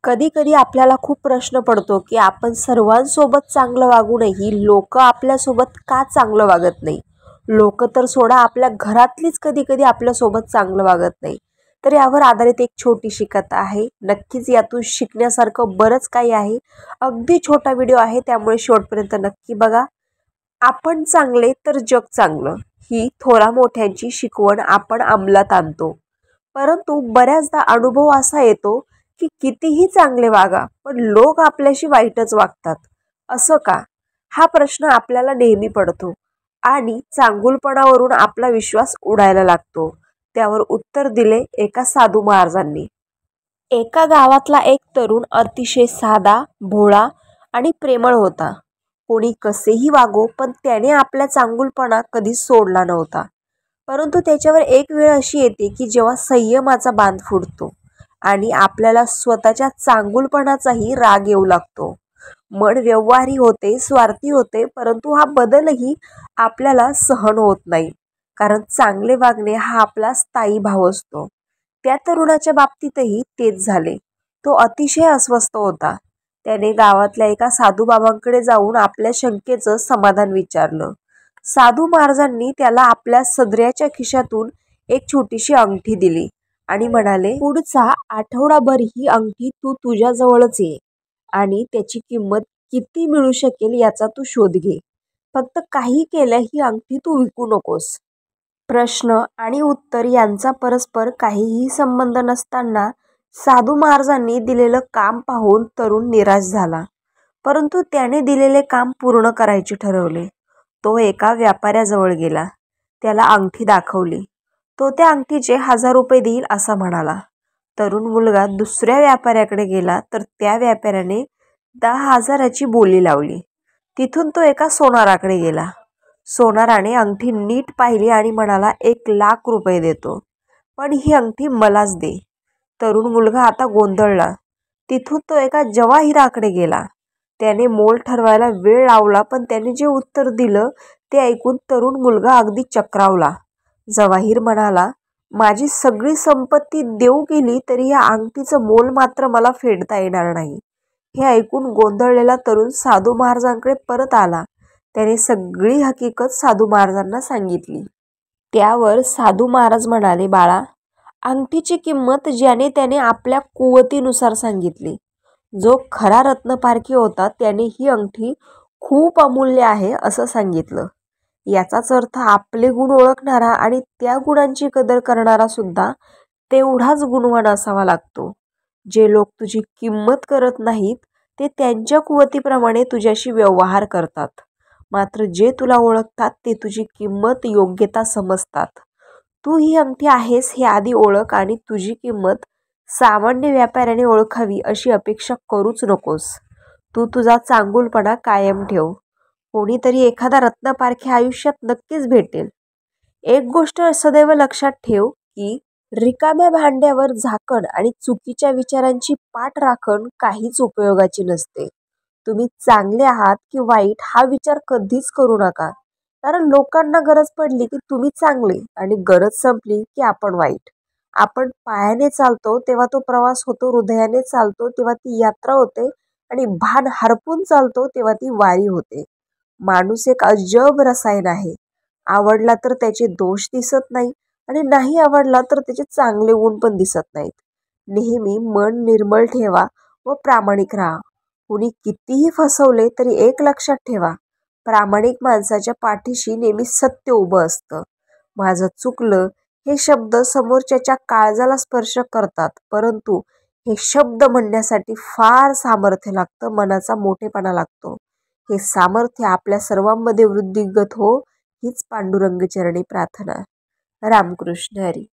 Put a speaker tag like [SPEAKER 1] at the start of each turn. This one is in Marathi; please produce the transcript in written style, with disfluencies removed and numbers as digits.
[SPEAKER 1] कधी कधी आपल्याला खूप प्रश्न पडतो की आपण सर्वांसोबत चांगलं वागूनही लोक आपल्यासोबत का चांगलं वागत नाही. लोक तर सोडा, आपल्या घरातलीच कधी कधी आपल्यासोबत चांगलं वागत नाही. तर यावर आधारित एक छोटीशी कथा आहे. नक्कीच यातून शिकण्यासारखं बरंच काही आहे. अगदी छोटा व्हिडिओ आहे, त्यामुळे शेवटपर्यंत नक्की बघा. आपण चांगले तर जग चांगलं, ही थोरा मोठ्यांची शिकवण आपण अंमलात आणतो. परंतु बऱ्याचदा अनुभव असा येतो की कितीही चांगले वागा, पण लोक आपल्याशी वाईटच वागतात. असं का? हा प्रश्न आपल्याला नेहमी पडतो आणि चांगुलपणावरून आपला विश्वास उडायला लागतो. त्यावर उत्तर दिले एका साधू महाराजांनी. एका गावातला एक तरुण अतिशय साधा, भोळा आणि प्रेमळ होता. कोणी कसेही वागो, पण त्याने आपला चांगुलपणा कधीच सोडला नव्हता. परंतु त्याच्यावर एक वेळ अशी येते की जेव्हा संयमाचा बांध फुटतो आणि आपल्याला स्वतःच्या चांगुलपणाचाही राग येऊ लागतो. मन व्यवहारी होते, स्वार्थी होते, परंतु हा बदलही आपल्याला सहन होत नाही. कारण चांगले वागणे हा आपला स्थायी भाव असतो. त्या तरुणाच्या बाबतीतही तेच झाले. तो अतिशय अस्वस्थ होता. त्याने गावातल्या एका साधू बाबांकडे जाऊन आपल्या शंकेचं समाधान विचारलं. साधू महाराजांनी त्याला आपल्या सदऱ्याच्या खिशातून एक छोटीशी अंगठी दिली आणि म्हणाले, पुढचा आठवडाभर ही अंगठी तू तुझ्याजवळच ये आणि त्याची किंमत किती मिळू शकेल याचा तू शोध घे. फक्त काही केल्या ही अंगठी तू विकू नकोस. प्रश्न आणि उत्तर यांचा परस्पर काहीही संबंध नसताना साधू महाराजांनी दिलेलं काम पाहून तरुण निराश झाला. परंतु त्याने दिलेले काम पूर्ण करायचे ठरवले. तो एका व्यापाऱ्याजवळ गेला. त्याला अंगठी दाखवली. तो त्या अंगठीचे 1000 रुपये देईल असं म्हणाला. तरुण मुलगा दुसऱ्या व्यापाऱ्याकडे गेला तर त्या व्यापाऱ्याने 10,000ची बोली लावली. तिथून तो एका सोनाराकडे गेला. सोनाराने अंगठी नीट पाहिली आणि म्हणाला, 1,00,000 रुपये देतो, पण ही अंगठी मलाच दे. तरुण मुलगा आता गोंधळला. तिथून तो एका जवाहिराकडे गेला. त्याने मोल ठरवायला वेळ लावला, पण त्याने जे उत्तर दिलं ते ऐकून तरुण मुलगा अगदी चक्रावला. जवाहीर म्हणाला, माझी सगळी संपत्ती देऊ केली तरी या अंगठीचं मोल मात्र मला फेडता येणार नाही. हे ऐकून गोंधळलेला तरुण साधू महाराजांकडे परत आला. त्याने सगळी हकीकत साधू महाराजांना सांगितली. त्यावर साधू महाराज म्हणाले, बाळा, अंगठीची किंमत ज्याने त्याने आपल्या कुवतीनुसार सांगितली. जो खरा रत्नपारखी होता त्याने ही अंगठी खूप अमूल्य आहे असं सांगितलं. याचाच अर्थ आपले गुण ओळखणारा आणि त्या गुणांची कदर करणारा सुद्धा तेवढाच गुणवान असावा लागतो. जे लोक तुझी किंमत करत नाहीत ते त्यांच्या कुवतीप्रमाणे तुझ्याशी व्यवहार करतात. मात्र जे तुला ओळखतात ते तुझी किंमत, योग्यता समजतात. तू ही अंगठी आहेस हे आधी ओळख आणि तुझी किंमत सामान्य व्यापाऱ्याने ओळखावी अशी अपेक्षा करूच नकोस. तू तुझा चांगुलपणा कायम ठेव. कोणीतरी एखादा रत्नपारखी आयुष्यात नक्कीच भेटेल. एक गोष्ट सदैव लक्षात ठेव की रिकाम्या भांड्यावर झाकण आणि चुकीच्या विचारांची पाठराखण काहीच उपयोगाची नसते. तुम्ही चांगले आहात की वाईट हा विचार कधीच करू नका. कारण लोकांना गरज पडली की तुम्ही चांगले आणि गरज संपली की आपण वाईट. आपण पायाने चालतो तेव्हा तो प्रवास होतो, हृदयाने चालतो तेव्हा ती यात्रा होते आणि भान हरपून चालतो तेव्हा ती वारी होते. माणूस एक अजब रसायन आहे. आवडला तर त्याचे दोष दिसत नाही आणि नाही आवडला तर त्याचे चांगले गुण पण दिसत नाहीत. नेहमी मन निर्मळ ठेवा व प्रामाणिक राहा. कुणी कितीही फसवले तरी एक लक्षात ठेवा, प्रामाणिक माणसाच्या पाठीशी नेहमी सत्य उभं असतं. माझं चुकलं हे शब्द समोरच्याच्या काळजाला स्पर्श करतात, परंतु हे शब्द म्हणण्यासाठी फार सामर्थ्य लागतं, मनाचा मोठेपणा लागतो. हे सामर्थ्य आपल्या सर्वांमध्ये वृद्धिंगत हो, हीच पांडुरंग चरणी प्रार्थना. रामकृष्ण हरी.